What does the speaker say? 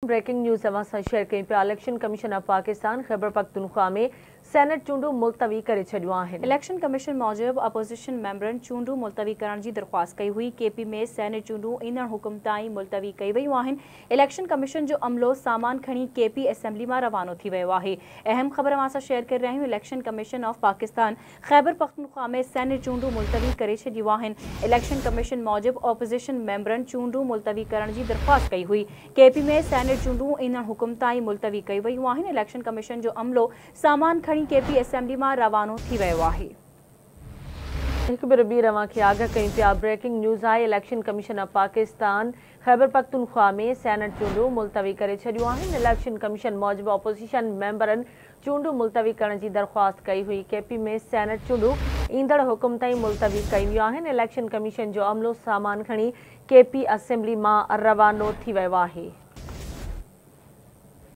Breaking news अवां share कई पिया। Election commission of Pakistan Khyber Pakhtunkhwa में सेनेट चूंडू मुलतवी करे छॾियूं आहिनि। इलेक्शन कमीशन मूजिब अपोजिशन मेंबरनि चूंडू मुलतवी करण जी दरख्वास्त कई हुई। केपी में सेनेट चूंडू ईंदड़ हुकुम ताईं मुलतवी कई वयूं आहिनि। इलेक्शन कमीशन जो अमलो सामान खणी केपी असेंबली में रवानो थी वियो आहे। अहम ख़बर अवां सां शेयर करे रहिया आहियूं। Election commission of Pakistan Khyber Pakhtunkhwa में सेनेट चूंडू मुलतवी करे छॾियूं आहिनि। इलेक्शन कमीशन मूजिब अपोजिशन मेंबरनि चूंडू मुलतवी करण जी दरख्वास्त कई हुई। केपी में सेनेट चूंडू ईंदड़ हुकुम ताईं मुलतवी कई वयूं आहिनि। इलेक्शन कमीशन जो अमलो सामान खणी केपी असेंबली में रवानो थी वियो आहे। एक बार ॿी रवां खे आगाह कई पिया। ब्रेकिंग न्यूज़ आहे। Election commission of Pakistan Khyber Pakhtunkhwa में सेनेट चूंडू मुलतवी करे छॾियूं आहिनि। इलेक्शन कमीशन मूजिब अपोजिशन मेंबरनि चूंडू मुलतवी करण जी दरख्वास्त कई हुई। केपी में सेनेट चूंडू ईंदड़ हुकुम ताईं मुलतवी कई वियूं आहिनि। इलेक्शन कमीशन जो अमलो सामान खणी केपी असेंबली में रवानो थी वियो आहे।